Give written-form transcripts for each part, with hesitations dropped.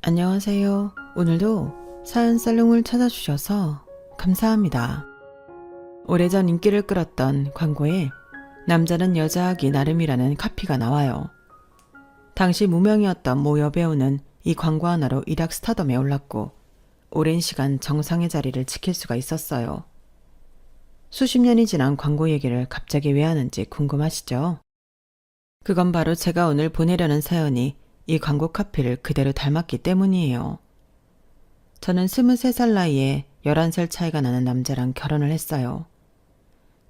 안녕하세요. 오늘도 사연 살롱을 찾아주셔서 감사합니다. 오래전 인기를 끌었던 광고에 남자는 여자하기 나름이라는 카피가 나와요. 당시 무명이었던 모 여배우는 이 광고 하나로 일약 스타덤에 올랐고 오랜 시간 정상의 자리를 지킬 수가 있었어요. 수십 년이 지난 광고 얘기를 갑자기 왜 하는지 궁금하시죠? 그건 바로 제가 오늘 보내려는 사연이 이 광고 카피를 그대로 닮았기 때문이에요. 저는 23살 나이에 11살 차이가 나는 남자랑 결혼을 했어요.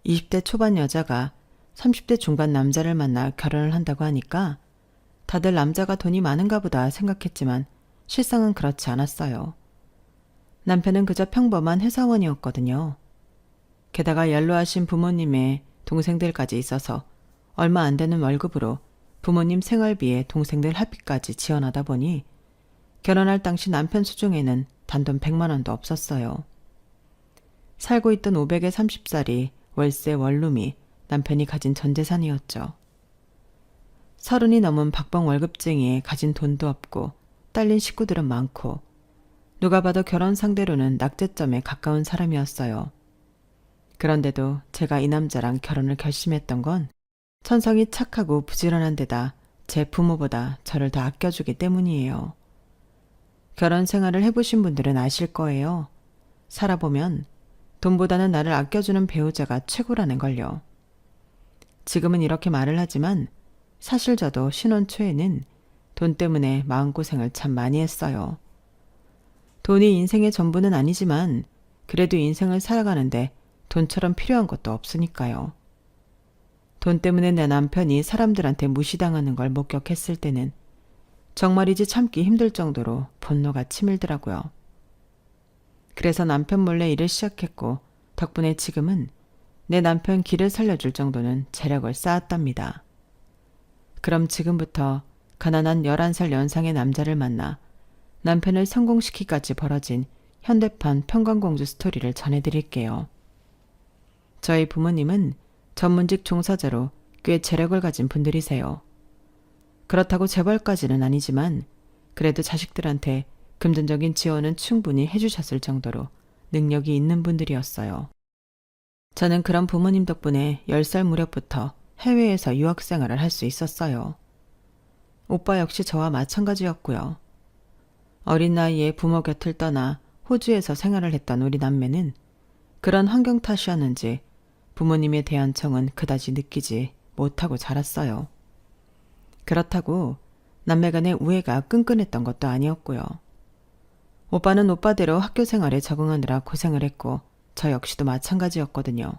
20대 초반 여자가 30대 중반 남자를 만나 결혼을 한다고 하니까 다들 남자가 돈이 많은가 보다 생각했지만 실상은 그렇지 않았어요. 남편은 그저 평범한 회사원이었거든요. 게다가 연로하신 부모님의 동생들까지 있어서 얼마 안 되는 월급으로 부모님 생활비에 동생들 학비까지 지원하다 보니 결혼할 당시 남편 수중에는 단돈 100만 원도 없었어요. 살고 있던 500에 30살이 월세 원룸이 남편이 가진 전 재산이었죠. 30이 넘은 박봉 월급쟁이에 가진 돈도 없고 딸린 식구들은 많고 누가 봐도 결혼 상대로는 낙제점에 가까운 사람이었어요. 그런데도 제가 이 남자랑 결혼을 결심했던 건 천성이 착하고 부지런한 데다 제 부모보다 저를 더 아껴주기 때문이에요. 결혼 생활을 해보신 분들은 아실 거예요. 살아보면 돈보다는 나를 아껴주는 배우자가 최고라는 걸요. 지금은 이렇게 말을 하지만 사실 저도 신혼 초에는 돈 때문에 마음고생을 참 많이 했어요. 돈이 인생의 전부는 아니지만 그래도 인생을 살아가는데 돈처럼 필요한 것도 없으니까요. 돈 때문에 내 남편이 사람들한테 무시당하는 걸 목격했을 때는 정말이지 참기 힘들 정도로 분노가 치밀더라고요. 그래서 남편 몰래 일을 시작했고 덕분에 지금은 내 남편 길을 살려줄 정도는 재력을 쌓았답니다. 그럼 지금부터 가난한 11살 연상의 남자를 만나 남편을 성공시키기까지 벌어진 현대판 평강공주 스토리를 전해드릴게요. 저희 부모님은 전문직 종사자로 꽤 재력을 가진 분들이세요. 그렇다고 재벌까지는 아니지만 그래도 자식들한테 금전적인 지원은 충분히 해주셨을 정도로 능력이 있는 분들이었어요. 저는 그런 부모님 덕분에 10살 무렵부터 해외에서 유학생활을 할 수 있었어요. 오빠 역시 저와 마찬가지였고요. 어린 나이에 부모 곁을 떠나 호주에서 생활을 했던 우리 남매는 그런 환경 탓이었는지 부모님에 대한 정은 그다지 느끼지 못하고 자랐어요. 그렇다고 남매 간의 우애가 끈끈했던 것도 아니었고요. 오빠는 오빠대로 학교 생활에 적응하느라 고생을 했고 저 역시도 마찬가지였거든요.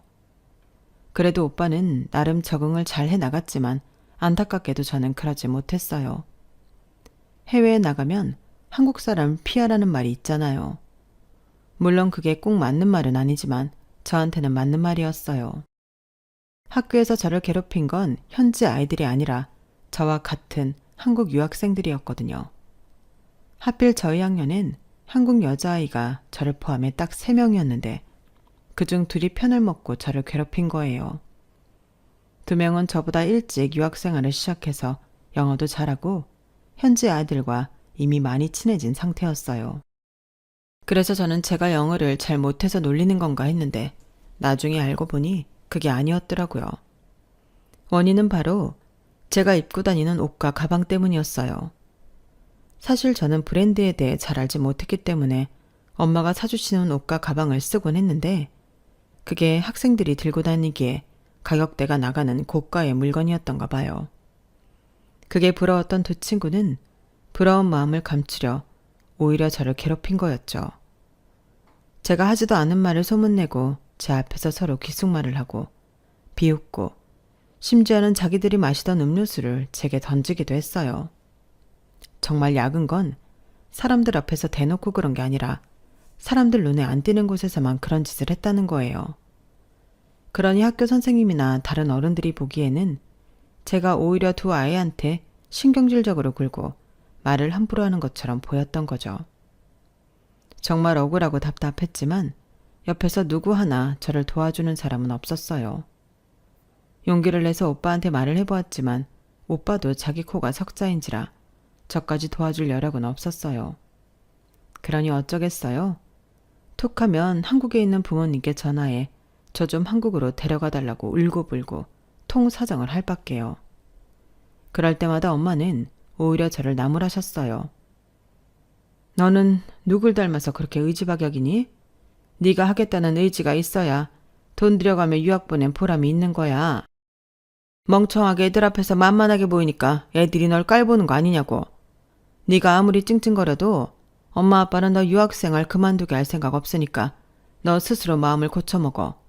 그래도 오빠는 나름 적응을 잘 해나갔지만 안타깝게도 저는 그러지 못했어요. 해외에 나가면 한국 사람 피하라는 말이 있잖아요. 물론 그게 꼭 맞는 말은 아니지만 저한테는 맞는 말이었어요. 학교에서 저를 괴롭힌 건 현지 아이들이 아니라 저와 같은 한국 유학생들이었거든요. 하필 저희 학년엔 한국 여자아이가 저를 포함해 딱 3명이었는데 그중 2이 편을 먹고 저를 괴롭힌 거예요. 2명은 저보다 일찍 유학생활을 시작해서 영어도 잘하고 현지 아이들과 이미 많이 친해진 상태였어요. 그래서 저는 제가 영어를 잘 못해서 놀리는 건가 했는데 나중에 알고 보니 그게 아니었더라고요. 원인은 바로 제가 입고 다니는 옷과 가방 때문이었어요. 사실 저는 브랜드에 대해 잘 알지 못했기 때문에 엄마가 사주시는 옷과 가방을 쓰곤 했는데 그게 학생들이 들고 다니기에 가격대가 나가는 고가의 물건이었던가 봐요. 그게 부러웠던 2 친구는 부러운 마음을 감추려 오히려 저를 괴롭힌 거였죠. 제가 하지도 않은 말을 소문내고 제 앞에서 서로 귓속말을 하고 비웃고 심지어는 자기들이 마시던 음료수를 제게 던지기도 했어요. 정말 야근 건 사람들 앞에서 대놓고 그런 게 아니라 사람들 눈에 안 띄는 곳에서만 그런 짓을 했다는 거예요. 그러니 학교 선생님이나 다른 어른들이 보기에는 제가 오히려 2 아이한테 신경질적으로 굴고 말을 함부로 하는 것처럼 보였던 거죠. 정말 억울하고 답답했지만 옆에서 누구 하나 저를 도와주는 사람은 없었어요. 용기를 내서 오빠한테 말을 해보았지만 오빠도 자기 코가 석자인지라 저까지 도와줄 여력은 없었어요. 그러니 어쩌겠어요? 툭하면 한국에 있는 부모님께 전화해 저 좀 한국으로 데려가 달라고 울고불고 통사정을 할 밖에요. 그럴 때마다 엄마는 오히려 저를 나무라셨어요. 너는 누굴 닮아서 그렇게 의지박약이니? 네가 하겠다는 의지가 있어야 돈 들여가며 유학 보낸 보람이 있는 거야. 멍청하게 애들 앞에서 만만하게 보이니까 애들이 널 깔보는 거 아니냐고. 네가 아무리 찡찡거려도 엄마 아빠는 너 유학생활 그만두게 할 생각 없으니까 너 스스로 마음을 고쳐먹어.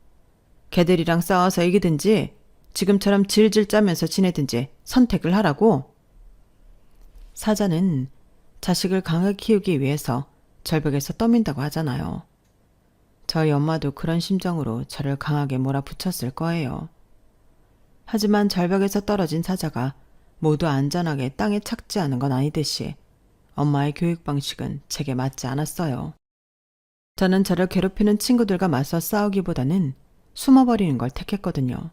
걔들이랑 싸워서 이기든지 지금처럼 질질 짜면서 지내든지 선택을 하라고. 사자는 자식을 강하게 키우기 위해서 절벽에서 떠민다고 하잖아요. 저희 엄마도 그런 심정으로 저를 강하게 몰아붙였을 거예요. 하지만 절벽에서 떨어진 사자가 모두 안전하게 땅에 착지하는 건 아니듯이 엄마의 교육 방식은 제게 맞지 않았어요. 저는 저를 괴롭히는 친구들과 맞서 싸우기보다는 숨어버리는 걸 택했거든요.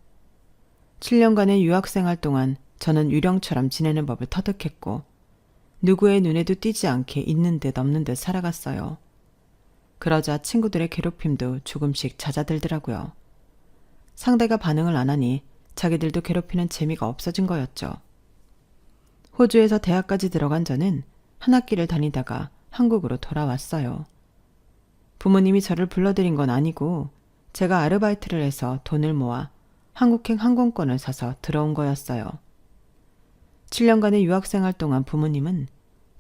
7년간의 유학생활 동안 저는 유령처럼 지내는 법을 터득했고 누구의 눈에도 띄지 않게 있는 듯 없는 듯 살아갔어요. 그러자 친구들의 괴롭힘도 조금씩 잦아들더라고요. 상대가 반응을 안 하니 자기들도 괴롭히는 재미가 없어진 거였죠. 호주에서 대학까지 들어간 저는 한 학기를 다니다가 한국으로 돌아왔어요. 부모님이 저를 불러들인 건 아니고 제가 아르바이트를 해서 돈을 모아 한국행 항공권을 사서 들어온 거였어요. 7년간의 유학생활 동안 부모님은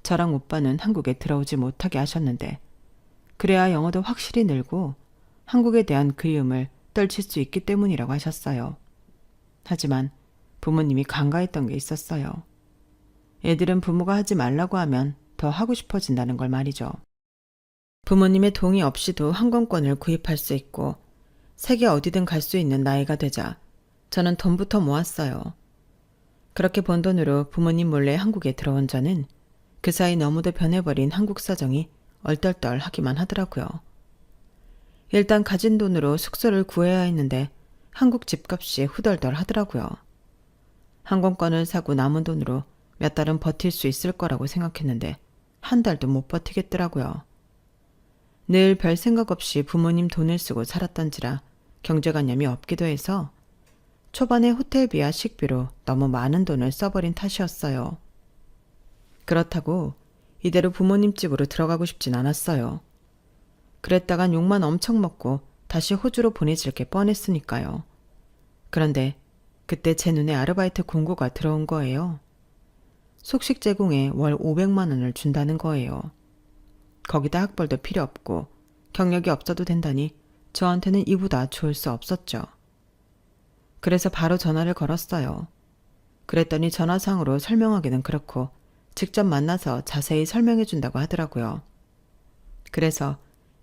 저랑 오빠는 한국에 들어오지 못하게 하셨는데 그래야 영어도 확실히 늘고 한국에 대한 그리움을 떨칠 수 있기 때문이라고 하셨어요. 하지만 부모님이 간과했던 게 있었어요. 애들은 부모가 하지 말라고 하면 더 하고 싶어진다는 걸 말이죠. 부모님의 동의 없이도 항공권을 구입할 수 있고 세계 어디든 갈 수 있는 나이가 되자 저는 돈부터 모았어요. 그렇게 번 돈으로 부모님 몰래 한국에 들어온 저는 그 사이 너무도 변해버린 한국 사정이 얼떨떨하기만 하더라고요. 일단 가진 돈으로 숙소를 구해야 했는데 한국 집값이 후덜덜 하더라고요. 항공권을 사고 남은 돈으로 몇 달은 버틸 수 있을 거라고 생각했는데 한 달도 못 버티겠더라고요. 늘 별 생각 없이 부모님 돈을 쓰고 살았던지라 경제관념이 없기도 해서 초반에 호텔비와 식비로 너무 많은 돈을 써버린 탓이었어요. 그렇다고 이대로 부모님 집으로 들어가고 싶진 않았어요. 그랬다간 욕만 엄청 먹고 다시 호주로 보내질 게 뻔했으니까요. 그런데 그때 제 눈에 아르바이트 공고가 들어온 거예요. 숙식 제공에 월 500만 원을 준다는 거예요. 거기다 학벌도 필요 없고 경력이 없어도 된다니 저한테는 이보다 좋을 수 없었죠. 그래서 바로 전화를 걸었어요. 그랬더니 전화상으로 설명하기는 그렇고 직접 만나서 자세히 설명해 준다고 하더라고요. 그래서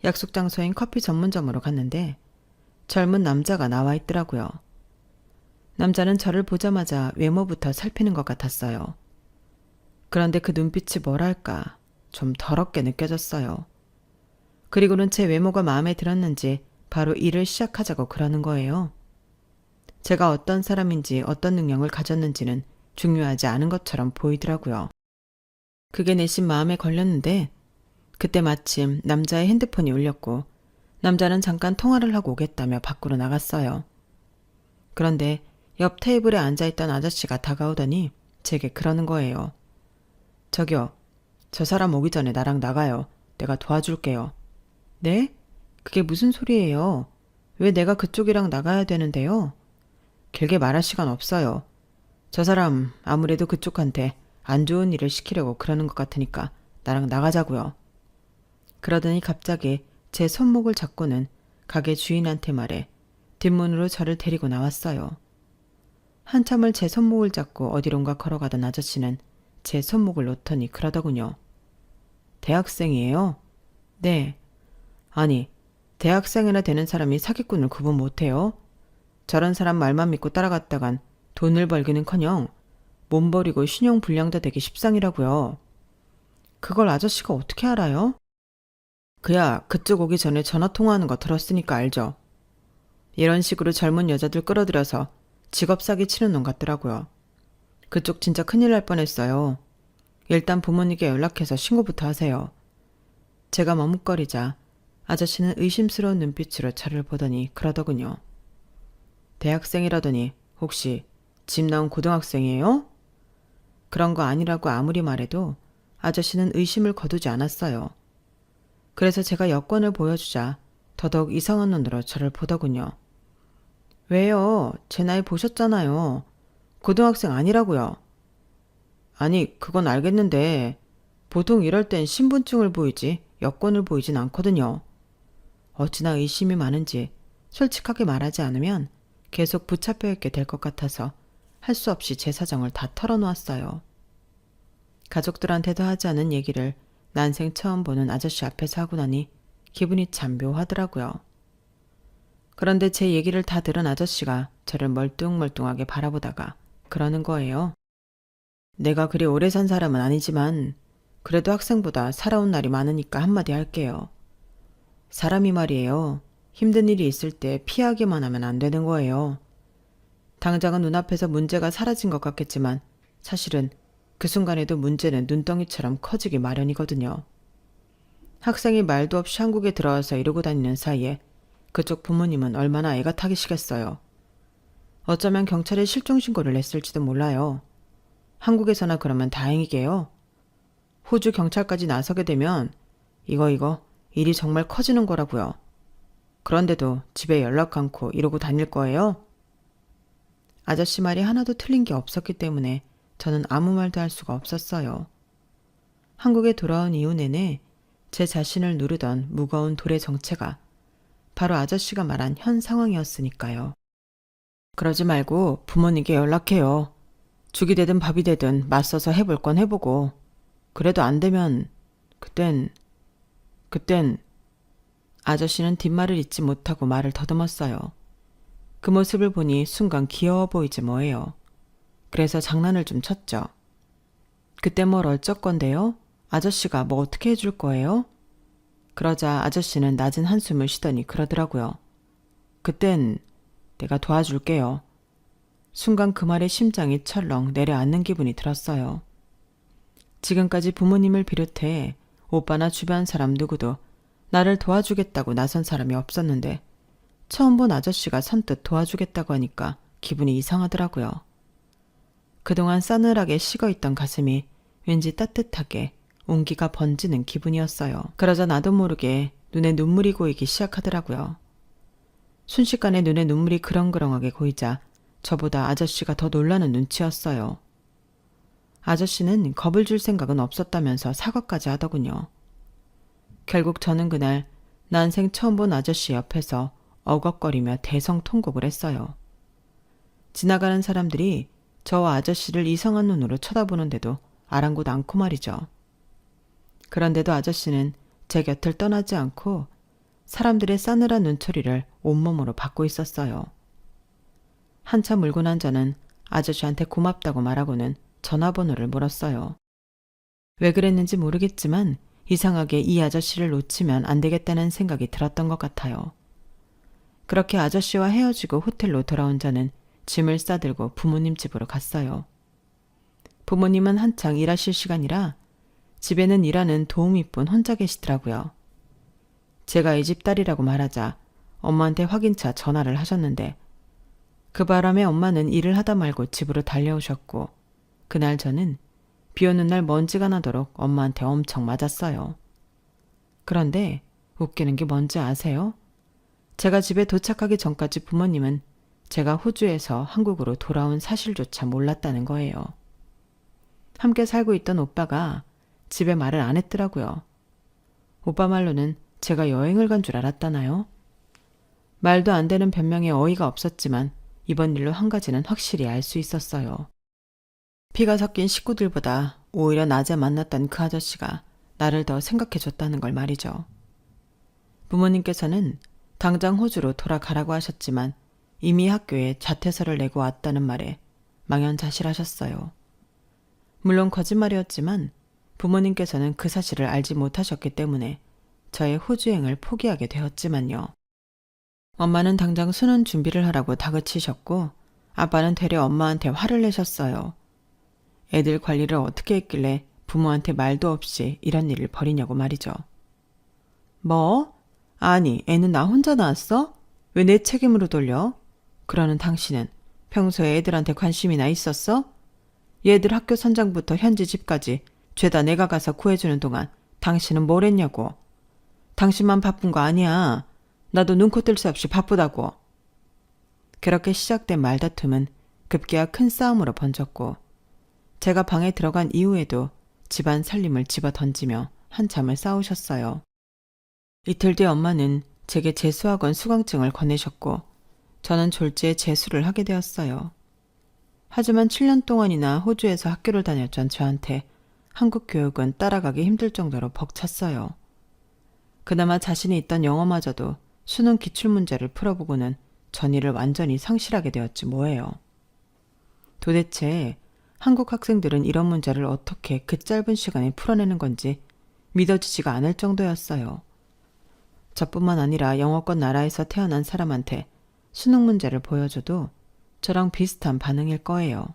약속 장소인 커피 전문점으로 갔는데 젊은 남자가 나와 있더라고요. 남자는 저를 보자마자 외모부터 살피는 것 같았어요. 그런데 그 눈빛이 뭐랄까 좀 더럽게 느껴졌어요. 그리고는 제 외모가 마음에 들었는지 바로 일을 시작하자고 그러는 거예요. 제가 어떤 사람인지 어떤 능력을 가졌는지는 중요하지 않은 것처럼 보이더라고요. 그게 내심 마음에 걸렸는데 그때 마침 남자의 핸드폰이 울렸고 남자는 잠깐 통화를 하고 오겠다며 밖으로 나갔어요. 그런데 옆 테이블에 앉아있던 아저씨가 다가오더니 제게 그러는 거예요. 저기요, 저 사람 오기 전에 나랑 나가요. 내가 도와줄게요. 네? 그게 무슨 소리예요? 왜 내가 그쪽이랑 나가야 되는데요? 길게 말할 시간 없어요. 저 사람 아무래도 그쪽한테 안 좋은 일을 시키려고 그러는 것 같으니까 나랑 나가자고요. 그러더니 갑자기 제 손목을 잡고는 가게 주인한테 말해 뒷문으로 저를 데리고 나왔어요. 한참을 제 손목을 잡고 어디론가 걸어가던 아저씨는 제 손목을 놓더니 그러더군요. 대학생이에요? 네. 아니, 대학생이나 되는 사람이 사기꾼을 구분 못해요? 저런 사람 말만 믿고 따라갔다간 돈을 벌기는커녕 몸 버리고 신용불량자 되기 십상이라고요. 그걸 아저씨가 어떻게 알아요? 그야 그쪽 오기 전에 전화통화하는 거 들었으니까 알죠. 이런 식으로 젊은 여자들 끌어들여서 직업 사기 치는 놈 같더라고요. 그쪽 진짜 큰일 날 뻔했어요. 일단 부모님께 연락해서 신고부터 하세요. 제가 머뭇거리자 아저씨는 의심스러운 눈빛으로 저를 보더니 그러더군요. 대학생이라더니 혹시 집 나온 고등학생이에요? 그런 거 아니라고 아무리 말해도 아저씨는 의심을 거두지 않았어요. 그래서 제가 여권을 보여주자 더더욱 이상한 눈으로 저를 보더군요. 왜요? 제 나이 보셨잖아요. 고등학생 아니라고요. 아니, 그건 알겠는데 보통 이럴 땐 신분증을 보이지 여권을 보이진 않거든요. 어찌나 의심이 많은지 솔직하게 말하지 않으면 계속 붙잡혀 있게 될 것 같아서 할 수 없이 제 사정을 다 털어놓았어요. 가족들한테도 하지 않은 얘기를 난생 처음 보는 아저씨 앞에서 하고 나니 기분이 참 묘하더라고요. 그런데 제 얘기를 다 들은 아저씨가 저를 멀뚱멀뚱하게 바라보다가 그러는 거예요. 내가 그리 오래 산 사람은 아니지만 그래도 학생보다 살아온 날이 많으니까 한마디 할게요. 사람이 말이에요. 힘든 일이 있을 때 피하기만 하면 안 되는 거예요. 당장은 눈앞에서 문제가 사라진 것 같겠지만 사실은 그 순간에도 문제는 눈덩이처럼 커지기 마련이거든요. 학생이 말도 없이 한국에 들어와서 이러고 다니는 사이에 그쪽 부모님은 얼마나 애가 타기시겠어요. 어쩌면 경찰에 실종신고를 냈을지도 몰라요. 한국에서나 그러면 다행이게요. 호주 경찰까지 나서게 되면 이거 일이 정말 커지는 거라고요. 그런데도 집에 연락 않고 이러고 다닐 거예요? 아저씨 말이 하나도 틀린 게 없었기 때문에 저는 아무 말도 할 수가 없었어요. 한국에 돌아온 이후 내내 제 자신을 누르던 무거운 돌의 정체가 바로 아저씨가 말한 현 상황이었으니까요. 그러지 말고 부모님께 연락해요. 죽이 되든 밥이 되든 맞서서 해볼 건 해보고 그래도 안 되면 그땐 아저씨는 뒷말을 잇지 못하고 말을 더듬었어요. 그 모습을 보니 순간 귀여워 보이지 뭐예요. 그래서 장난을 좀 쳤죠. 그때 뭘 어쩔 건데요? 아저씨가 뭐 어떻게 해줄 거예요? 그러자 아저씨는 낮은 한숨을 쉬더니 그러더라고요. 그땐 내가 도와줄게요. 순간 그 말에 심장이 철렁 내려앉는 기분이 들었어요. 지금까지 부모님을 비롯해 오빠나 주변 사람 누구도 나를 도와주겠다고 나선 사람이 없었는데 처음 본 아저씨가 선뜻 도와주겠다고 하니까 기분이 이상하더라고요. 그동안 싸늘하게 식어있던 가슴이 왠지 따뜻하게 온기가 번지는 기분이었어요. 그러자 나도 모르게 눈에 눈물이 고이기 시작하더라고요. 순식간에 눈에 눈물이 그렁그렁하게 고이자 저보다 아저씨가 더 놀라는 눈치였어요. 아저씨는 겁을 줄 생각은 없었다면서 사과까지 하더군요. 결국 저는 그날 난생 처음 본 아저씨 옆에서 어걱거리며 대성통곡을 했어요. 지나가는 사람들이 저와 아저씨를 이상한 눈으로 쳐다보는데도 아랑곳 않고 말이죠. 그런데도 아저씨는 제 곁을 떠나지 않고 사람들의 싸늘한 눈초리를 온몸으로 받고 있었어요. 한참 울고 난 저는 아저씨한테 고맙다고 말하고는 전화번호를 물었어요. 왜 그랬는지 모르겠지만 이상하게 이 아저씨를 놓치면 안 되겠다는 생각이 들었던 것 같아요. 그렇게 아저씨와 헤어지고 호텔로 돌아온 저는 짐을 싸들고 부모님 집으로 갔어요. 부모님은 한창 일하실 시간이라 집에는 일하는 도우미뿐 혼자 계시더라고요. 제가 이 집 딸이라고 말하자 엄마한테 확인차 전화를 하셨는데 그 바람에 엄마는 일을 하다 말고 집으로 달려오셨고 그날 저는 비 오는 날 먼지가 나도록 엄마한테 엄청 맞았어요. 그런데 웃기는 게 뭔지 아세요? 제가 집에 도착하기 전까지 부모님은 제가 호주에서 한국으로 돌아온 사실조차 몰랐다는 거예요. 함께 살고 있던 오빠가 집에 말을 안 했더라고요. 오빠 말로는 제가 여행을 간 줄 알았다나요? 말도 안 되는 변명에 어이가 없었지만 이번 일로 한 가지는 확실히 알 수 있었어요. 피가 섞인 식구들보다 오히려 낮에 만났던 그 아저씨가 나를 더 생각해줬다는 걸 말이죠. 부모님께서는 당장 호주로 돌아가라고 하셨지만 이미 학교에 자퇴서를 내고 왔다는 말에 망연자실하셨어요. 물론 거짓말이었지만 부모님께서는 그 사실을 알지 못하셨기 때문에 저의 호주행을 포기하게 되었지만요. 엄마는 당장 수능 준비를 하라고 다그치셨고 아빠는 되려 엄마한테 화를 내셨어요. 애들 관리를 어떻게 했길래 부모한테 말도 없이 이런 일을 벌이냐고 말이죠. 뭐? 아니, 애는 나 혼자 낳았어? 왜 내 책임으로 돌려? 그러는 당신은 평소에 애들한테 관심이나 있었어? 얘들 학교 선장부터 현지 집까지 죄다 내가 가서 구해주는 동안 당신은 뭘 했냐고. 당신만 바쁜 거 아니야. 나도 눈코 뜰 새 없이 바쁘다고. 그렇게 시작된 말다툼은 급기야 큰 싸움으로 번졌고 제가 방에 들어간 이후에도 집안 살림을 집어 던지며 한참을 싸우셨어요. 이틀 뒤 엄마는 제게 재수학원 수강증을 건네셨고 저는 졸지에 재수를 하게 되었어요. 하지만 7년 동안이나 호주에서 학교를 다녔던 저한테 한국 교육은 따라가기 힘들 정도로 벅찼어요. 그나마 자신이 있던 영어마저도 수능 기출문제를 풀어보고는 전의를 완전히 상실하게 되었지 뭐예요. 도대체 한국 학생들은 이런 문제를 어떻게 그 짧은 시간에 풀어내는 건지 믿어지지가 않을 정도였어요. 저뿐만 아니라 영어권 나라에서 태어난 사람한테 수능 문제를 보여줘도 저랑 비슷한 반응일 거예요.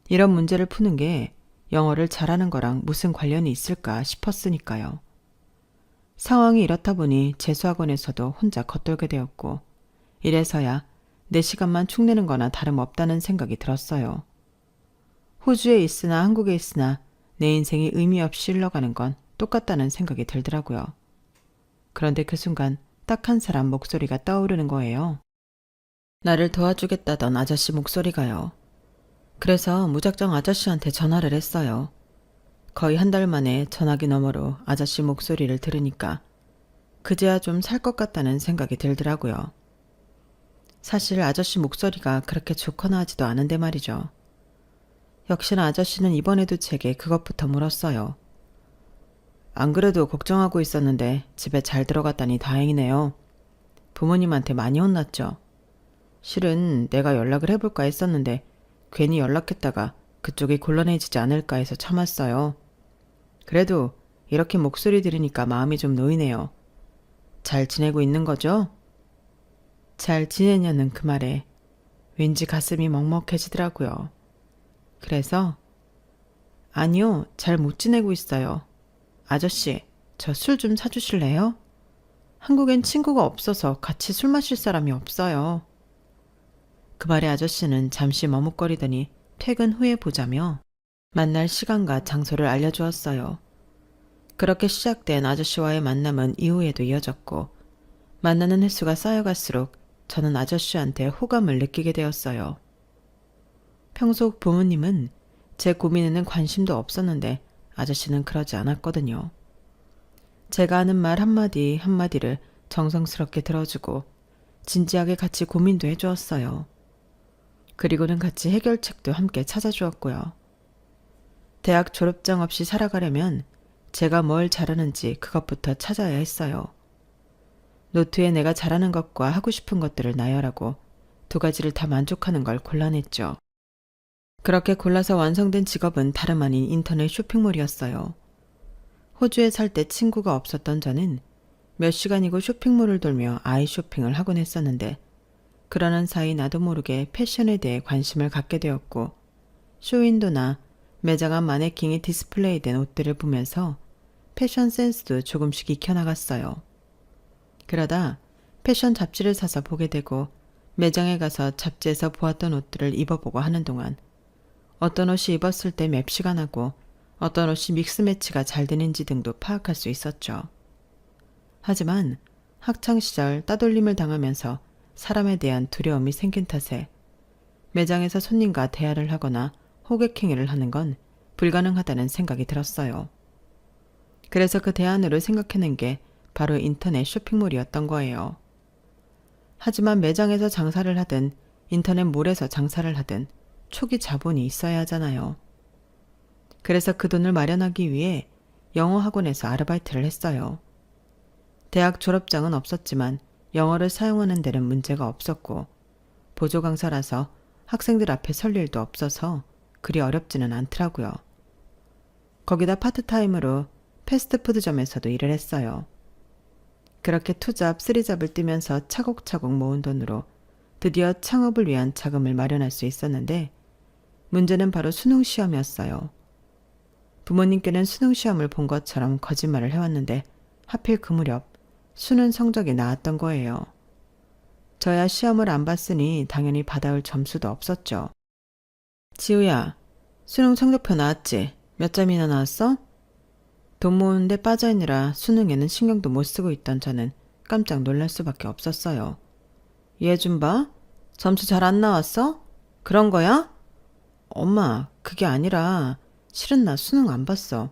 이런 문제를 푸는 게 영어를 잘하는 거랑 무슨 관련이 있을까 싶었으니까요. 상황이 이렇다 보니 재수학원에서도 혼자 겉돌게 되었고 이래서야 내 시간만 축내는 거나 다름없다는 생각이 들었어요. 호주에 있으나 한국에 있으나 내 인생이 의미 없이 흘러가는 건 똑같다는 생각이 들더라고요. 그런데 그 순간 딱 한 사람 목소리가 떠오르는 거예요. 나를 도와주겠다던 아저씨 목소리가요. 그래서 무작정 아저씨한테 전화를 했어요. 거의 한 달 만에 전화기 너머로 아저씨 목소리를 들으니까 그제야 좀 살 것 같다는 생각이 들더라고요. 사실 아저씨 목소리가 그렇게 좋거나 하지도 않은데 말이죠. 역시나 아저씨는 이번에도 제게 그것부터 물었어요. 안 그래도 걱정하고 있었는데 집에 잘 들어갔다니 다행이네요. 부모님한테 많이 혼났죠. 실은 내가 연락을 해볼까 했었는데 괜히 연락했다가 그쪽이 곤란해지지 않을까 해서 참았어요. 그래도 이렇게 목소리 들으니까 마음이 좀 놓이네요. 잘 지내고 있는 거죠? 잘 지내냐는 그 말에 왠지 가슴이 먹먹해지더라고요. 그래서 아니요, 잘 못 지내고 있어요. 아저씨, 저 술 좀 사주실래요? 한국엔 친구가 없어서 같이 술 마실 사람이 없어요. 그 말에 아저씨는 잠시 머뭇거리더니 퇴근 후에 보자며 만날 시간과 장소를 알려주었어요. 그렇게 시작된 아저씨와의 만남은 이후에도 이어졌고 만나는 횟수가 쌓여갈수록 저는 아저씨한테 호감을 느끼게 되었어요. 평소 부모님은 제 고민에는 관심도 없었는데 아저씨는 그러지 않았거든요. 제가 하는 말 한마디 한마디를 정성스럽게 들어주고 진지하게 같이 고민도 해주었어요. 그리고는 같이 해결책도 함께 찾아주었고요. 대학 졸업장 없이 살아가려면 제가 뭘 잘하는지 그것부터 찾아야 했어요. 노트에 내가 잘하는 것과 하고 싶은 것들을 나열하고 두 가지를 다 만족하는 걸 골라냈죠. 그렇게 골라서 완성된 직업은 다름 아닌 인터넷 쇼핑몰이었어요. 호주에 살 때 친구가 없었던 저는 몇 시간이고 쇼핑몰을 돌며 아이 쇼핑을 하곤 했었는데 그러는 사이 나도 모르게 패션에 대해 관심을 갖게 되었고 쇼윈도나 매장 앞 마네킹에 디스플레이된 옷들을 보면서 패션 센스도 조금씩 익혀나갔어요. 그러다 패션 잡지를 사서 보게 되고 매장에 가서 잡지에서 보았던 옷들을 입어보고 하는 동안 어떤 옷이 입었을 때 맵시가 나고 어떤 옷이 믹스매치가 잘 되는지 등도 파악할 수 있었죠. 하지만 학창시절 따돌림을 당하면서 사람에 대한 두려움이 생긴 탓에 매장에서 손님과 대화를 하거나 호객행위를 하는 건 불가능하다는 생각이 들었어요. 그래서 그 대안으로 생각해낸 게 바로 인터넷 쇼핑몰이었던 거예요. 하지만 매장에서 장사를 하든 인터넷 몰에서 장사를 하든 초기 자본이 있어야 하잖아요. 그래서 그 돈을 마련하기 위해 영어 학원에서 아르바이트를 했어요. 대학 졸업장은 없었지만 영어를 사용하는 데는 문제가 없었고 보조 강사라서 학생들 앞에 설 일도 없어서 그리 어렵지는 않더라고요. 거기다 파트타임으로 패스트푸드점에서도 일을 했어요. 그렇게 투잡, 쓰리잡을 뛰면서 차곡차곡 모은 돈으로 드디어 창업을 위한 자금을 마련할 수 있었는데 문제는 바로 수능시험이었어요. 부모님께는 수능시험을 본 것처럼 거짓말을 해왔는데 하필 그 무렵 수능 성적이 나왔던 거예요. 저야 시험을 안 봤으니 당연히 받아올 점수도 없었죠. 지우야, 수능 성적표 나왔지? 몇 점이나 나왔어? 돈 모으는데 빠져있느라 수능에는 신경도 못 쓰고 있던 저는 깜짝 놀랄 수밖에 없었어요. 얘 좀 봐. 점수 잘 안 나왔어? 그런 거야? 엄마, 그게 아니라 실은 나 수능 안 봤어.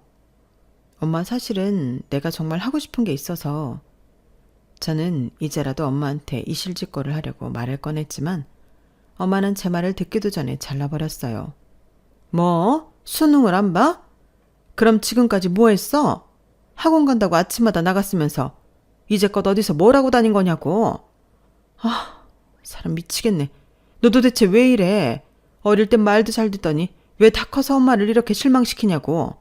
엄마, 사실은 내가 정말 하고 싶은 게 있어서. 저는 이제라도 엄마한테 이실직고를 하려고 말을 꺼냈지만 엄마는 제 말을 듣기도 전에 잘라버렸어요. 뭐? 수능을 안 봐? 그럼 지금까지 뭐 했어? 학원 간다고 아침마다 나갔으면서 이제껏 어디서 뭘 하고 다닌 거냐고. 아, 사람 미치겠네. 너 도대체 왜 이래? 어릴 땐 말도 잘 듣더니 왜 다 커서 엄마를 이렇게 실망시키냐고.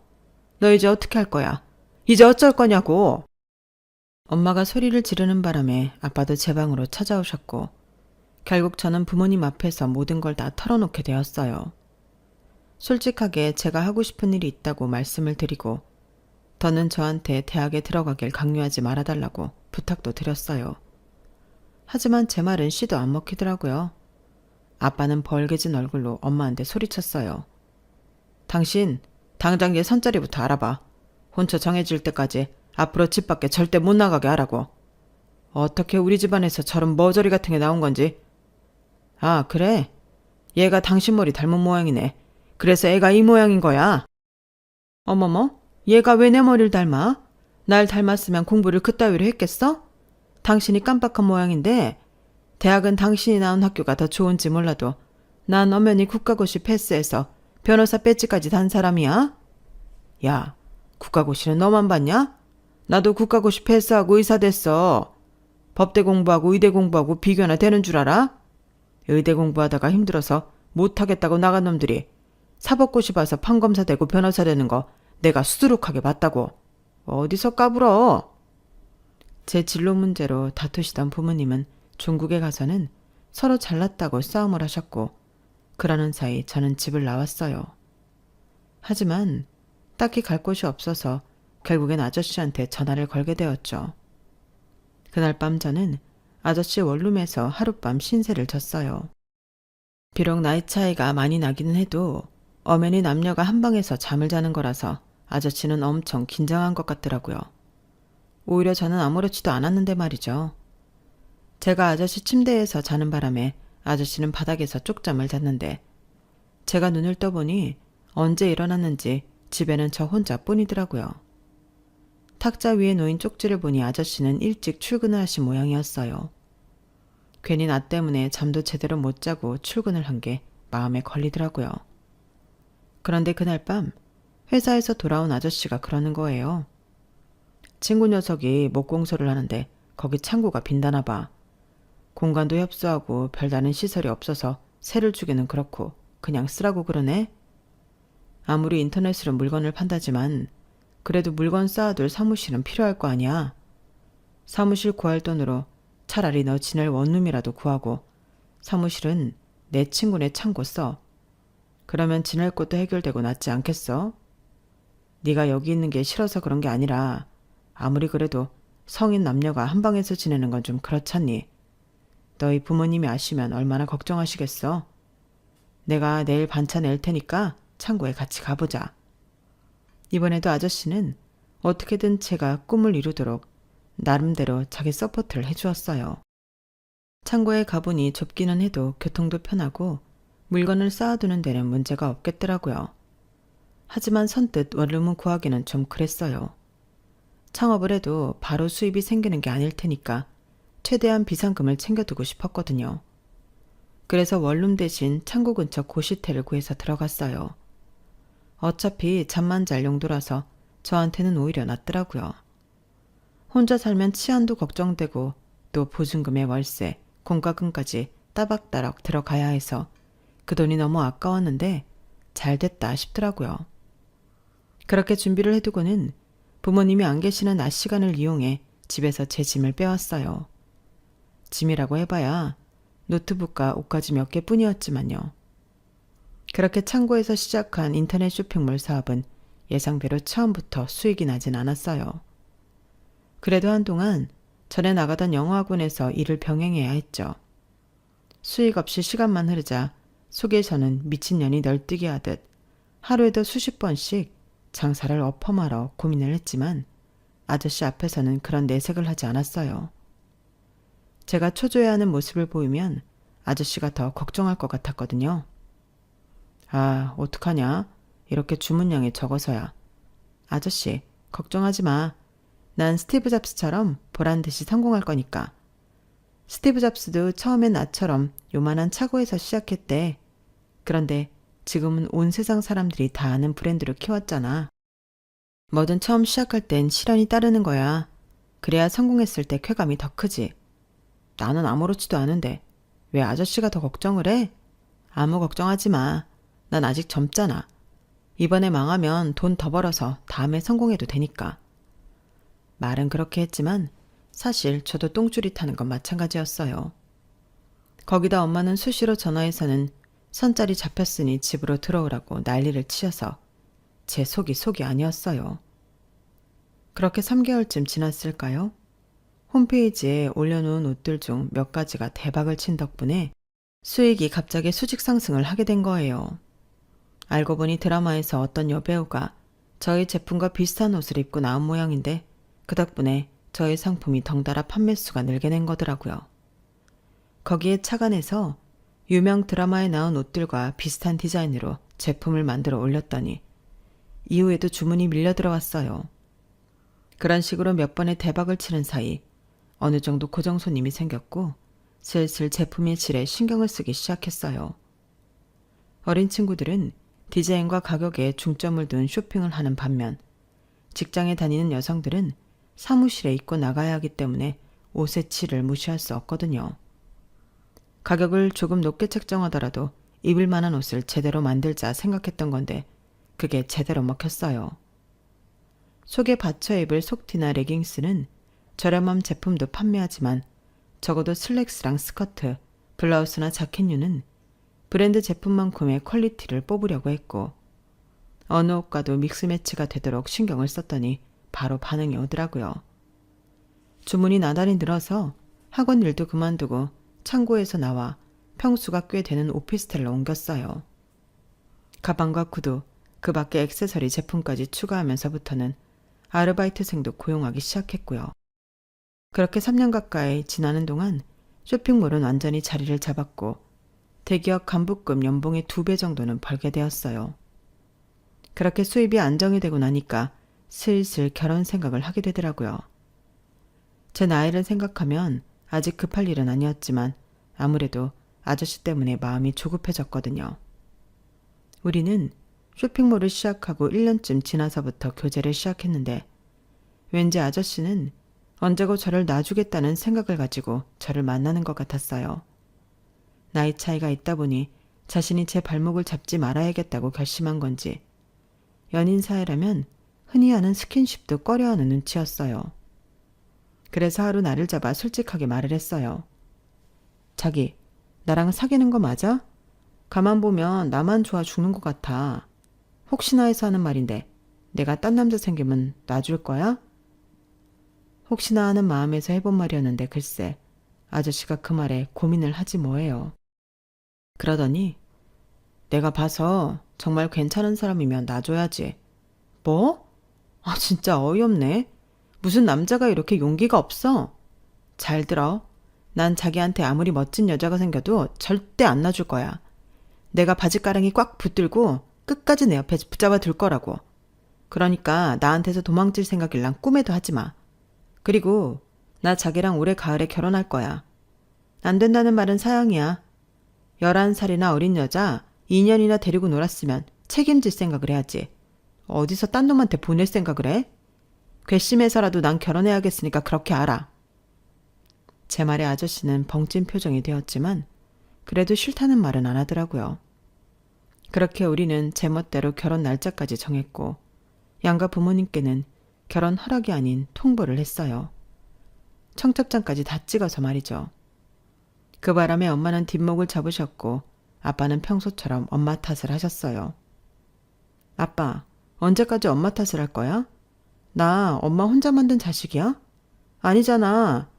너 이제 어떻게 할 거야? 이제 어쩔 거냐고. 엄마가 소리를 지르는 바람에 아빠도 제 방으로 찾아오셨고 결국 저는 부모님 앞에서 모든 걸 다 털어놓게 되었어요. 솔직하게 제가 하고 싶은 일이 있다고 말씀을 드리고 더는 저한테 대학에 들어가길 강요하지 말아달라고 부탁도 드렸어요. 하지만 제 말은 씨도 안 먹히더라고요. 아빠는 벌개진 얼굴로 엄마한테 소리쳤어요. 당신 당장 얘 선자리부터 알아봐. 혼처 정해질 때까지 앞으로 집 밖에 절대 못 나가게 하라고. 어떻게 우리 집안에서 저런 머저리 같은 게 나온 건지. 아, 그래? 얘가 당신 머리 닮은 모양이네. 그래서 애가 이 모양인 거야. 어머머, 얘가 왜 내 머리를 닮아? 날 닮았으면 공부를 그따위로 했겠어? 당신이 깜빡한 모양인데 대학은 당신이 나온 학교가 더 좋은지 몰라도 난 엄연히 국가고시 패스해서 변호사 배지까지 단 사람이야. 야, 국가고시는 너만 봤냐? 나도 국가고시 패스하고 의사 됐어. 법대 공부하고 의대 공부하고 비교나 되는 줄 알아? 의대 공부하다가 힘들어서 못하겠다고 나간 놈들이 사법고시 봐서 판검사 되고 변호사 되는 거 내가 수두룩하게 봤다고. 어디서 까불어? 제 진로 문제로 다투시던 부모님은 종국에 가서는 서로 잘났다고 싸움을 하셨고 그러는 사이 저는 집을 나왔어요. 하지만 딱히 갈 곳이 없어서 결국엔 아저씨한테 전화를 걸게 되었죠. 그날 밤 저는 아저씨 원룸에서 하룻밤 신세를 졌어요. 비록 나이 차이가 많이 나기는 해도 엄연히 남녀가 한 방에서 잠을 자는 거라서 아저씨는 엄청 긴장한 것 같더라고요. 오히려 저는 아무렇지도 않았는데 말이죠. 제가 아저씨 침대에서 자는 바람에 아저씨는 바닥에서 쪽잠을 잤는데 제가 눈을 떠보니 언제 일어났는지 집에는 저 혼자뿐이더라고요. 탁자 위에 놓인 쪽지를 보니 아저씨는 일찍 출근을 하신 모양이었어요. 괜히 나 때문에 잠도 제대로 못 자고 출근을 한 게 마음에 걸리더라고요. 그런데 그날 밤 회사에서 돌아온 아저씨가 그러는 거예요. 친구 녀석이 목공소를 하는데 거기 창고가 빈다나 봐. 공간도 협소하고 별다른 시설이 없어서 세를 주기는 그렇고 그냥 쓰라고 그러네. 아무리 인터넷으로 물건을 판다지만 그래도 물건 쌓아둘 사무실은 필요할 거 아니야. 사무실 구할 돈으로 차라리 너 지낼 원룸이라도 구하고 사무실은 내 친구네 창고 써. 그러면 지낼 곳도 해결되고 낫지 않겠어? 네가 여기 있는 게 싫어서 그런 게 아니라 아무리 그래도 성인 남녀가 한 방에서 지내는 건 좀 그렇잖니. 너희 부모님이 아시면 얼마나 걱정하시겠어. 내가 내일 반차 낼 테니까 창고에 같이 가보자. 이번에도 아저씨는 어떻게든 제가 꿈을 이루도록 나름대로 자기 서포트를 해주었어요. 창고에 가보니 좁기는 해도 교통도 편하고 물건을 쌓아두는 데는 문제가 없겠더라고요. 하지만 선뜻 원룸을 구하기는 좀 그랬어요. 창업을 해도 바로 수입이 생기는 게 아닐 테니까 최대한 비상금을 챙겨두고 싶었거든요. 그래서 원룸 대신 창고 근처 고시텔을 구해서 들어갔어요. 어차피 잠만 잘 용도라서 저한테는 오히려 낫더라고요. 혼자 살면 치안도 걱정되고 또 보증금에 월세, 공과금까지 따박따박 들어가야 해서 그 돈이 너무 아까웠는데 잘 됐다 싶더라고요. 그렇게 준비를 해두고는 부모님이 안 계시는 낮 시간을 이용해 집에서 제 짐을 빼왔어요. 짐이라고 해봐야 노트북과 옷가지 몇 개뿐이었지만요. 그렇게 창고에서 시작한 인터넷 쇼핑몰 사업은 예상대로 처음부터 수익이 나진 않았어요. 그래도 한동안 전에 나가던 영어학원에서 일을 병행해야 했죠. 수익 없이 시간만 흐르자 속에서는 미친년이 널뛰기 하듯 하루에도 수십 번씩 장사를 엎어말어 고민을 했지만 아저씨 앞에서는 그런 내색을 하지 않았어요. 제가 초조해하는 모습을 보이면 아저씨가 더 걱정할 것 같았거든요. 아, 어떡하냐? 이렇게 주문량이 적어서야. 아저씨, 걱정하지 마. 난 스티브 잡스처럼 보란듯이 성공할 거니까. 스티브 잡스도 처음엔 나처럼 요만한 차고에서 시작했대. 그런데 지금은 온 세상 사람들이 다 아는 브랜드로 키웠잖아. 뭐든 처음 시작할 땐 시련이 따르는 거야. 그래야 성공했을 때 쾌감이 더 크지. 나는 아무렇지도 않은데 왜 아저씨가 더 걱정을 해? 아무 걱정하지 마. 난 아직 젊잖아. 이번에 망하면 돈 더 벌어서 다음에 성공해도 되니까. 말은 그렇게 했지만 사실 저도 똥줄이 타는 건 마찬가지였어요. 거기다 엄마는 수시로 전화해서는 선짜리 잡혔으니 집으로 들어오라고 난리를 치셔서 제 속이 아니었어요. 그렇게 3개월쯤 지났을까요? 홈페이지에 올려놓은 옷들 중 몇 가지가 대박을 친 덕분에 수익이 갑자기 수직 상승을 하게 된 거예요. 알고 보니 드라마에서 어떤 여배우가 저희 제품과 비슷한 옷을 입고 나온 모양인데 그 덕분에 저희 상품이 덩달아 판매수가 늘게 된 거더라고요. 거기에 착안해서 유명 드라마에 나온 옷들과 비슷한 디자인으로 제품을 만들어 올렸더니 이후에도 주문이 밀려 들어왔어요. 그런 식으로 몇 번의 대박을 치는 사이 어느 정도 고정 손님이 생겼고 슬슬 제품의 질에 신경을 쓰기 시작했어요. 어린 친구들은 디자인과 가격에 중점을 둔 쇼핑을 하는 반면 직장에 다니는 여성들은 사무실에 입고 나가야 하기 때문에 옷의 질을 무시할 수 없거든요. 가격을 조금 높게 책정하더라도 입을 만한 옷을 제대로 만들자 생각했던 건데 그게 제대로 먹혔어요. 속에 받쳐 입을 속티나 레깅스는 저렴한 제품도 판매하지만 적어도 슬랙스랑 스커트, 블라우스나 자켓류는 브랜드 제품만큼의 퀄리티를 뽑으려고 했고 어느 옷과도 믹스매치가 되도록 신경을 썼더니 바로 반응이 오더라고요. 주문이 나날이 늘어서 학원 일도 그만두고 창고에서 나와 평수가 꽤 되는 오피스텔로 옮겼어요. 가방과 구두, 그 밖에 액세서리 제품까지 추가하면서부터는 아르바이트생도 고용하기 시작했고요. 그렇게 3년 가까이 지나는 동안 쇼핑몰은 완전히 자리를 잡았고 대기업 간부급 연봉의 2배 정도는 벌게 되었어요. 그렇게 수입이 안정이 되고 나니까 슬슬 결혼 생각을 하게 되더라고요. 제 나이를 생각하면 아직 급할 일은 아니었지만 아무래도 아저씨 때문에 마음이 조급해졌거든요. 우리는 쇼핑몰을 시작하고 1년쯤 지나서부터 교제를 시작했는데 왠지 아저씨는 언제고 저를 놔주겠다는 생각을 가지고 저를 만나는 것 같았어요. 나이 차이가 있다 보니 자신이 제 발목을 잡지 말아야겠다고 결심한 건지 연인 사이라면 흔히 하는 스킨십도 꺼려하는 눈치였어요. 그래서 하루 나를 잡아 솔직하게 말을 했어요. 자기, 나랑 사귀는 거 맞아? 가만 보면 나만 좋아 죽는 것 같아. 혹시나 해서 하는 말인데 내가 딴 남자 생기면 놔줄 거야? 혹시나 하는 마음에서 해본 말이었는데 글쎄 아저씨가 그 말에 고민을 하지 뭐예요. 그러더니 내가 봐서 정말 괜찮은 사람이면 놔줘야지. 뭐? 아 진짜 어이없네. 무슨 남자가 이렇게 용기가 없어? 잘 들어. 난 자기한테 아무리 멋진 여자가 생겨도 절대 안 놔줄 거야. 내가 바지가랑이 꽉 붙들고 끝까지 내 옆에 붙잡아 둘 거라고. 그러니까 나한테서 도망칠 생각일랑 꿈에도 하지 마. 그리고 나 자기랑 올해 가을에 결혼할 거야. 안 된다는 말은 사양이야. 11살이나 어린 여자 2년이나 데리고 놀았으면 책임질 생각을 해야지. 어디서 딴 놈한테 보낼 생각을 해? 괘씸해서라도 난 결혼해야겠으니까 그렇게 알아. 제 말에 아저씨는 벙찐 표정이 되었지만 그래도 싫다는 말은 안 하더라고요. 그렇게 우리는 제멋대로 결혼 날짜까지 정했고 양가 부모님께는 결혼 허락이 아닌 통보를 했어요. 청첩장까지 다 찍어서 말이죠. 그 바람에 엄마는 뒷목을 잡으셨고 아빠는 평소처럼 엄마 탓을 하셨어요. 아빠, 언제까지 엄마 탓을 할 거야? 나 엄마 혼자 만든 자식이야? 아니잖아.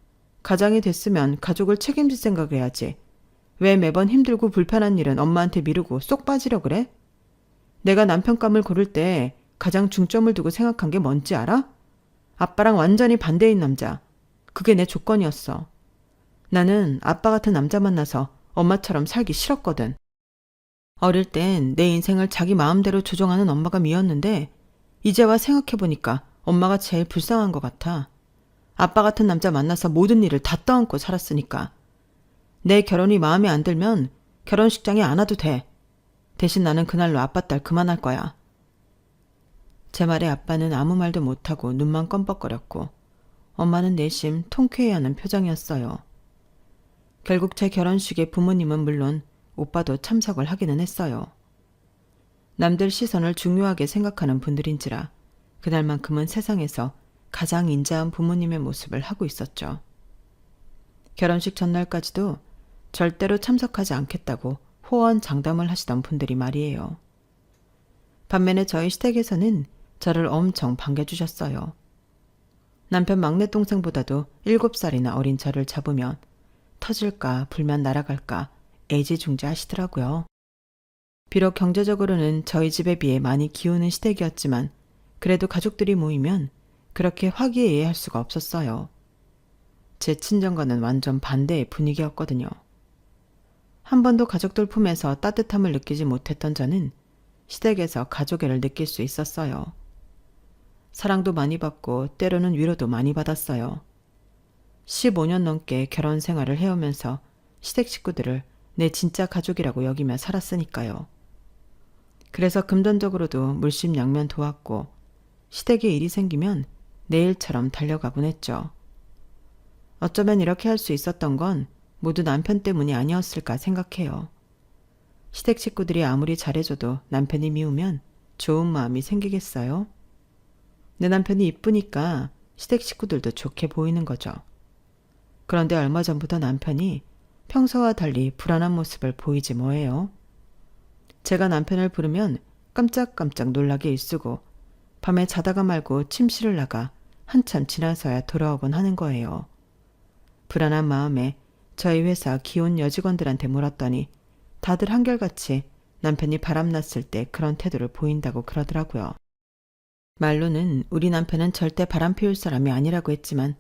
가장이 됐으면 가족을 책임질 생각을 해야지. 왜 매번 힘들고 불편한 일은 엄마한테 미루고 쏙 빠지려 그래? 내가 남편감을 고를 때 가장 중점을 두고 생각한 게 뭔지 알아? 아빠랑 완전히 반대인 남자. 그게 내 조건이었어. 나는 아빠 같은 남자 만나서 엄마처럼 살기 싫었거든. 어릴 땐 내 인생을 자기 마음대로 조종하는 엄마가 미웠는데 이제와 생각해보니까 엄마가 제일 불쌍한 것 같아. 아빠 같은 남자 만나서 모든 일을 다 떠안고 살았으니까. 내 결혼이 마음에 안 들면 결혼식장에 안 와도 돼. 대신 나는 그날로 아빠 딸 그만할 거야. 제 말에 아빠는 아무 말도 못하고 눈만 껌뻑거렸고 엄마는 내심 통쾌해하는 표정이었어요. 결국 제 결혼식에 부모님은 물론 오빠도 참석을 하기는 했어요. 남들 시선을 중요하게 생각하는 분들인지라 그날만큼은 세상에서 가장 인자한 부모님의 모습을 하고 있었죠. 결혼식 전날까지도 절대로 참석하지 않겠다고 호언장담을 하시던 분들이 말이에요. 반면에 저희 시댁에서는 저를 엄청 반겨주셨어요. 남편 막내 동생보다도 7살이나 어린 저를 잡으면 터질까 불면 날아갈까 애지중지하시더라고요. 비록 경제적으로는 저희 집에 비해 많이 기우는 시댁이었지만 그래도 가족들이 모이면 그렇게 화기애애할 수가 없었어요. 제 친정과는 완전 반대의 분위기였거든요. 한 번도 가족들 품에서 따뜻함을 느끼지 못했던 저는 시댁에서 가족애를 느낄 수 있었어요. 사랑도 많이 받고 때로는 위로도 많이 받았어요. 15년 넘게 결혼 생활을 해오면서 시댁 식구들을 내 진짜 가족이라고 여기며 살았으니까요. 그래서 금전적으로도 물심양면 도왔고 시댁에 일이 생기면 내일처럼 달려가곤 했죠. 어쩌면 이렇게 할 수 있었던 건 모두 남편 때문이 아니었을까 생각해요. 시댁 식구들이 아무리 잘해줘도 남편이 미우면 좋은 마음이 생기겠어요? 내 남편이 이쁘니까 시댁 식구들도 좋게 보이는 거죠. 그런데 얼마 전부터 남편이 평소와 달리 불안한 모습을 보이지 뭐예요. 제가 남편을 부르면 깜짝깜짝 놀라게 일쓰고 밤에 자다가 말고 침실을 나가 한참 지나서야 돌아오곤 하는 거예요. 불안한 마음에 저희 회사 기혼 여직원들한테 물었더니 다들 한결같이 남편이 바람났을 때 그런 태도를 보인다고 그러더라고요. 말로는 우리 남편은 절대 바람 피울 사람이 아니라고 했지만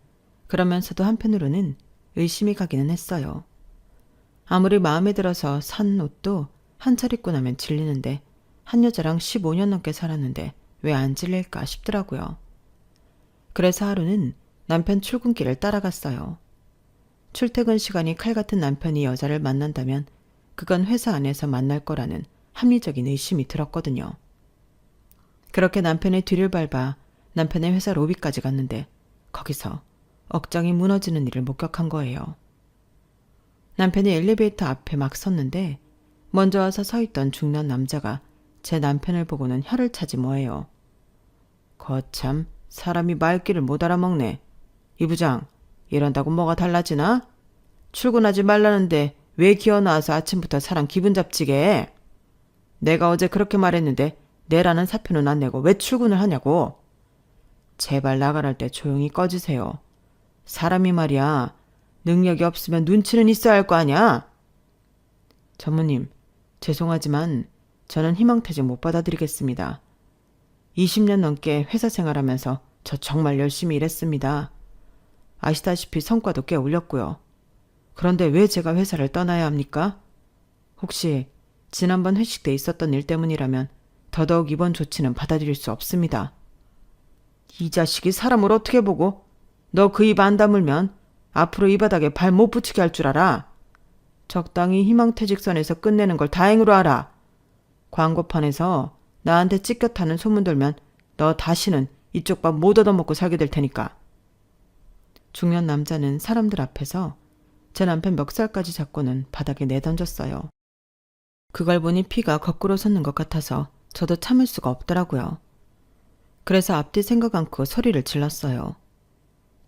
그러면서도 한편으로는 의심이 가기는 했어요. 아무리 마음에 들어서 산 옷도 한 차례 입고 나면 질리는데 한 여자랑 15년 넘게 살았는데 왜 안 질릴까 싶더라고요. 그래서 하루는 남편 출근길을 따라갔어요. 출퇴근 시간이 칼 같은 남편이 여자를 만난다면 그건 회사 안에서 만날 거라는 합리적인 의심이 들었거든요. 그렇게 남편의 뒤를 밟아 남편의 회사 로비까지 갔는데 거기서 억장이 무너지는 일을 목격한 거예요. 남편이 엘리베이터 앞에 막 섰는데 먼저 와서 서 있던 중년 남자가 제 남편을 보고는 혀를 차지 뭐예요. 거참 사람이 말귀를 못 알아먹네. 이 부장 이런다고 뭐가 달라지나? 출근하지 말라는데 왜 기어 나와서 아침부터 사람 기분 잡치게 해? 내가 어제 그렇게 말했는데 내라는 사표는 안 내고 왜 출근을 하냐고. 제발 나가랄 때 조용히 꺼지세요. 사람이 말이야 능력이 없으면 눈치는 있어야 할 거 아냐? 전무님, 죄송하지만 저는 희망퇴직 못 받아드리겠습니다. 20년 넘게 회사 생활하면서 저 정말 열심히 일했습니다. 아시다시피 성과도 꽤 올렸고요. 그런데 왜 제가 회사를 떠나야 합니까? 혹시 지난번 회식 때 있었던 일 때문이라면 더더욱 이번 조치는 받아들일 수 없습니다. 이 자식이 사람을 어떻게 보고? 너 그 입 안 다물면 앞으로 이 바닥에 발 못 붙이게 할 줄 알아. 적당히 희망퇴직선에서 끝내는 걸 다행으로 알아. 광고판에서 나한테 찢겨 타는 소문 돌면 너 다시는 이쪽 밥 못 얻어먹고 살게 될 테니까. 중년 남자는 사람들 앞에서 제 남편 멱살까지 잡고는 바닥에 내던졌어요. 그걸 보니 피가 거꾸로 솟는 것 같아서 저도 참을 수가 없더라고요. 그래서 앞뒤 생각 않고 소리를 질렀어요.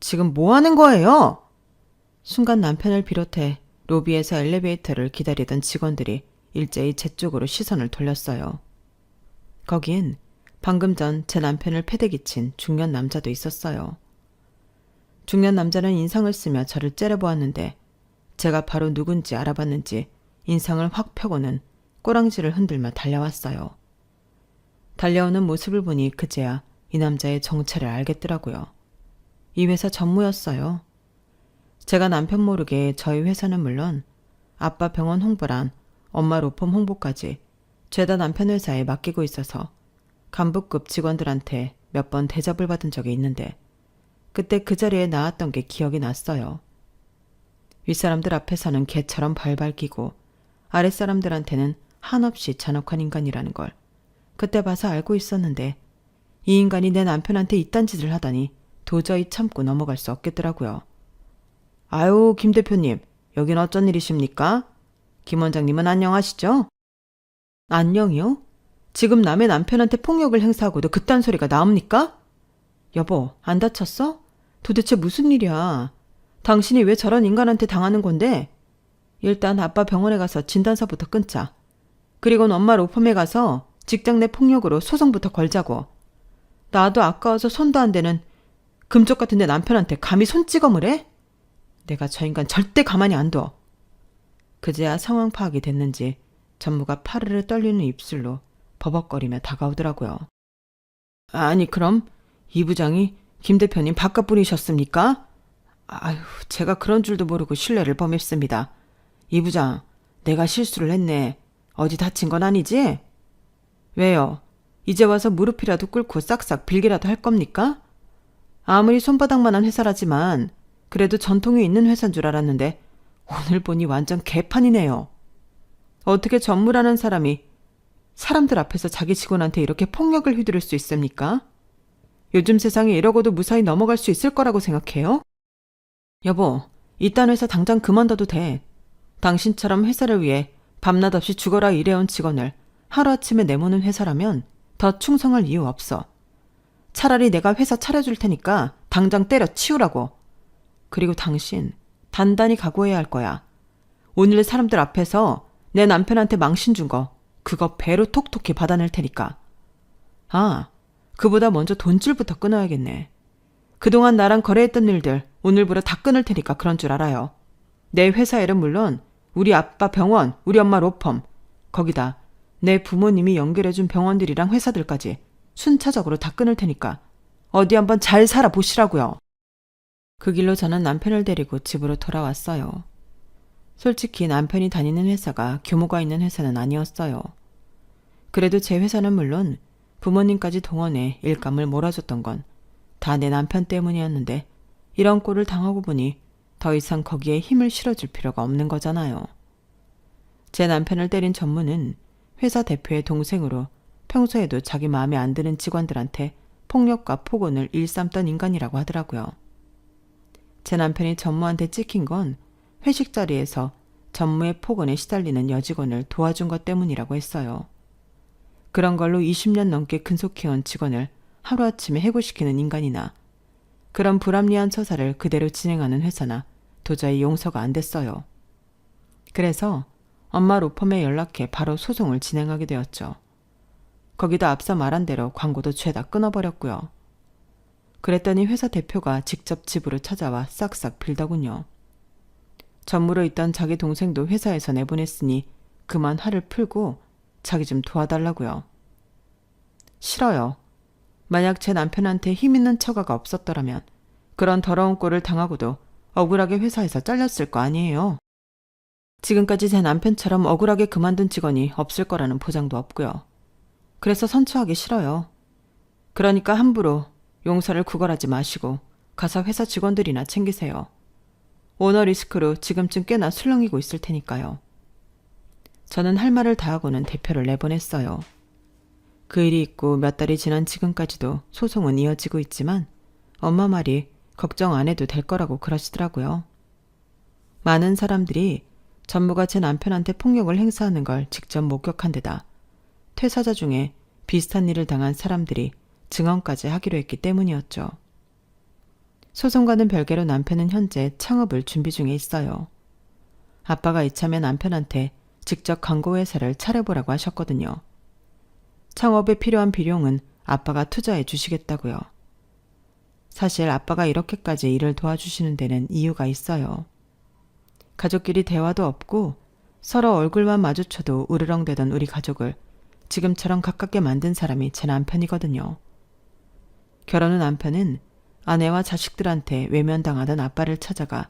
지금 뭐 하는 거예요? 순간 남편을 비롯해 로비에서 엘리베이터를 기다리던 직원들이 일제히 제 쪽으로 시선을 돌렸어요. 거기엔 방금 전 제 남편을 패대기 친 중년 남자도 있었어요. 중년 남자는 인상을 쓰며 저를 째려보았는데 제가 바로 누군지 알아봤는지 인상을 확 펴고는 꼬랑지를 흔들며 달려왔어요. 달려오는 모습을 보니 그제야 이 남자의 정체를 알겠더라고요. 이 회사 전무였어요. 제가 남편 모르게 저희 회사는 물론 아빠 병원 홍보랑 엄마 로펌 홍보까지 죄다 남편 회사에 맡기고 있어서 간부급 직원들한테 몇 번 대접을 받은 적이 있는데 그때 그 자리에 나왔던 게 기억이 났어요. 윗사람들 앞에서는 개처럼 발발 끼고 아랫사람들한테는 한없이 잔혹한 인간이라는 걸 그때 봐서 알고 있었는데 이 인간이 내 남편한테 이딴 짓을 하다니 도저히 참고 넘어갈 수 없겠더라고요. 아유, 김 대표님, 여긴 어쩐 일이십니까? 김 원장님은 안녕하시죠? 안녕이요? 지금 남의 남편한테 폭력을 행사하고도 그딴 소리가 나옵니까? 여보, 안 다쳤어? 도대체 무슨 일이야? 당신이 왜 저런 인간한테 당하는 건데? 일단 아빠 병원에 가서 진단서부터 끊자. 그리고는 엄마 로펌에 가서 직장 내 폭력으로 소송부터 걸자고. 나도 아까워서 손도 안 대는 금쪽 같은 내 남편한테 감히 손찌검을 해? 내가 저 인간 절대 가만히 안 둬. 그제야 상황 파악이 됐는지 전무가 파르르 떨리는 입술로 버벅거리며 다가오더라고요. 아니 그럼 이 부장이 김 대표님 바깥분이셨습니까? 아휴, 제가 그런 줄도 모르고 신뢰를 범했습니다. 이 부장, 내가 실수를 했네. 어디 다친 건 아니지? 왜요? 이제 와서 무릎이라도 꿇고 싹싹 빌기라도 할 겁니까? 아무리 손바닥만한 회사라지만 그래도 전통이 있는 회사인 줄 알았는데 오늘 보니 완전 개판이네요. 어떻게 전무라는 사람이 사람들 앞에서 자기 직원한테 이렇게 폭력을 휘두를 수 있습니까? 요즘 세상에 이러고도 무사히 넘어갈 수 있을 거라고 생각해요? 여보, 이딴 회사 당장 그만둬도 돼. 당신처럼 회사를 위해 밤낮 없이 죽어라 일해온 직원을 하루아침에 내모는 회사라면 더 충성할 이유 없어. 차라리 내가 회사 차려줄 테니까 당장 때려치우라고. 그리고 당신 단단히 각오해야 할 거야. 오늘 사람들 앞에서 내 남편한테 망신 준 거 그거 배로 톡톡히 받아낼 테니까. 아, 그보다 먼저 돈줄부터 끊어야겠네. 그동안 나랑 거래했던 일들 오늘부로 다 끊을 테니까 그런 줄 알아요. 내 회사 일은 물론 우리 아빠 병원, 우리 엄마 로펌, 거기다 내 부모님이 연결해준 병원들이랑 회사들까지 순차적으로 다 끊을 테니까 어디 한번 잘 살아보시라고요. 그 길로 저는 남편을 데리고 집으로 돌아왔어요. 솔직히 남편이 다니는 회사가 규모가 있는 회사는 아니었어요. 그래도 제 회사는 물론 부모님까지 동원해 일감을 몰아줬던 건 다 내 남편 때문이었는데 이런 꼴을 당하고 보니 더 이상 거기에 힘을 실어줄 필요가 없는 거잖아요. 제 남편을 때린 전무는 회사 대표의 동생으로 평소에도 자기 마음에 안 드는 직원들한테 폭력과 폭언을 일삼던 인간이라고 하더라고요. 제 남편이 전무한테 찍힌 건 회식 자리에서 전무의 폭언에 시달리는 여직원을 도와준 것 때문이라고 했어요. 그런 걸로 20년 넘게 근속해온 직원을 하루아침에 해고시키는 인간이나 그런 불합리한 처사를 그대로 진행하는 회사나 도저히 용서가 안 됐어요. 그래서 엄마 로펌에 연락해 바로 소송을 진행하게 되었죠. 거기다 앞서 말한 대로 광고도 죄다 끊어버렸고요. 그랬더니 회사 대표가 직접 집으로 찾아와 싹싹 빌더군요. 전무로 있던 자기 동생도 회사에서 내보냈으니 그만 화를 풀고 자기 좀 도와달라고요. 싫어요. 만약 제 남편한테 힘 있는 처가가 없었더라면 그런 더러운 꼴을 당하고도 억울하게 회사에서 잘렸을 거 아니에요. 지금까지 제 남편처럼 억울하게 그만둔 직원이 없을 거라는 보장도 없고요. 그래서 선처하기 싫어요. 그러니까 함부로 용서를 구걸하지 마시고 가서 회사 직원들이나 챙기세요. 오너 리스크로 지금쯤 꽤나 술렁이고 있을 테니까요. 저는 할 말을 다 하고는 대표를 내보냈어요. 그 일이 있고 몇 달이 지난 지금까지도 소송은 이어지고 있지만 엄마 말이 걱정 안 해도 될 거라고 그러시더라고요. 많은 사람들이 전무가 제 남편한테 폭력을 행사하는 걸 직접 목격한 데다 퇴사자 중에 비슷한 일을 당한 사람들이 증언까지 하기로 했기 때문이었죠. 소송과는 별개로 남편은 현재 창업을 준비 중에 있어요. 아빠가 이참에 남편한테 직접 광고회사를 차려보라고 하셨거든요. 창업에 필요한 비용은 아빠가 투자해 주시겠다고요. 사실 아빠가 이렇게까지 일을 도와주시는 데는 이유가 있어요. 가족끼리 대화도 없고 서로 얼굴만 마주쳐도 으르렁대던 우리 가족을 지금처럼 가깝게 만든 사람이 제 남편이거든요. 결혼 후 남편은 아내와 자식들한테 외면당하던 아빠를 찾아가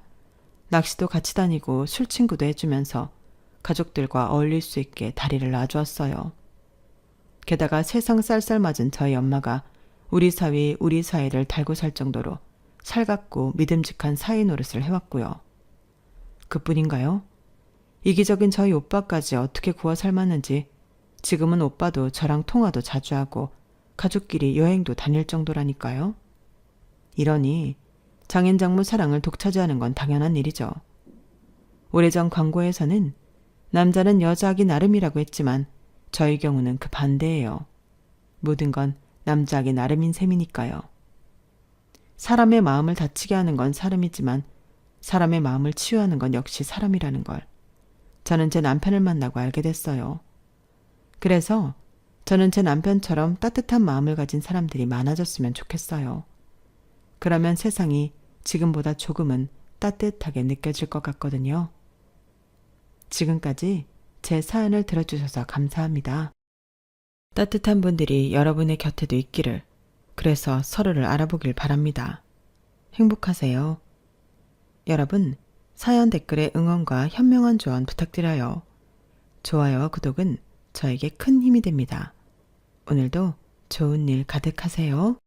낚시도 같이 다니고 술 친구도 해주면서 가족들과 어울릴 수 있게 다리를 놔주었어요. 게다가 세상 쌀쌀 맞은 저희 엄마가 우리 사위, 우리 사이를 달고 살 정도로 살갑고 믿음직한 사위 노릇을 해왔고요. 그뿐인가요? 이기적인 저희 오빠까지 어떻게 구워 삶았는지 지금은 오빠도 저랑 통화도 자주 하고 가족끼리 여행도 다닐 정도라니까요. 이러니 장인장모 사랑을 독차지하는 건 당연한 일이죠. 오래전 광고에서는 남자는 여자하기 나름이라고 했지만 저희 경우는 그 반대예요. 모든 건 남자하기 나름인 셈이니까요. 사람의 마음을 다치게 하는 건 사람이지만 사람의 마음을 치유하는 건 역시 사람이라는 걸 저는 제 남편을 만나고 알게 됐어요. 그래서 저는 제 남편처럼 따뜻한 마음을 가진 사람들이 많아졌으면 좋겠어요. 그러면 세상이 지금보다 조금은 따뜻하게 느껴질 것 같거든요. 지금까지 제 사연을 들어주셔서 감사합니다. 따뜻한 분들이 여러분의 곁에도 있기를, 그래서 서로를 알아보길 바랍니다. 행복하세요. 여러분, 사연 댓글에 응원과 현명한 조언 부탁드려요. 좋아요와 구독은 저에게 큰 힘이 됩니다. 오늘도 좋은 일 가득하세요.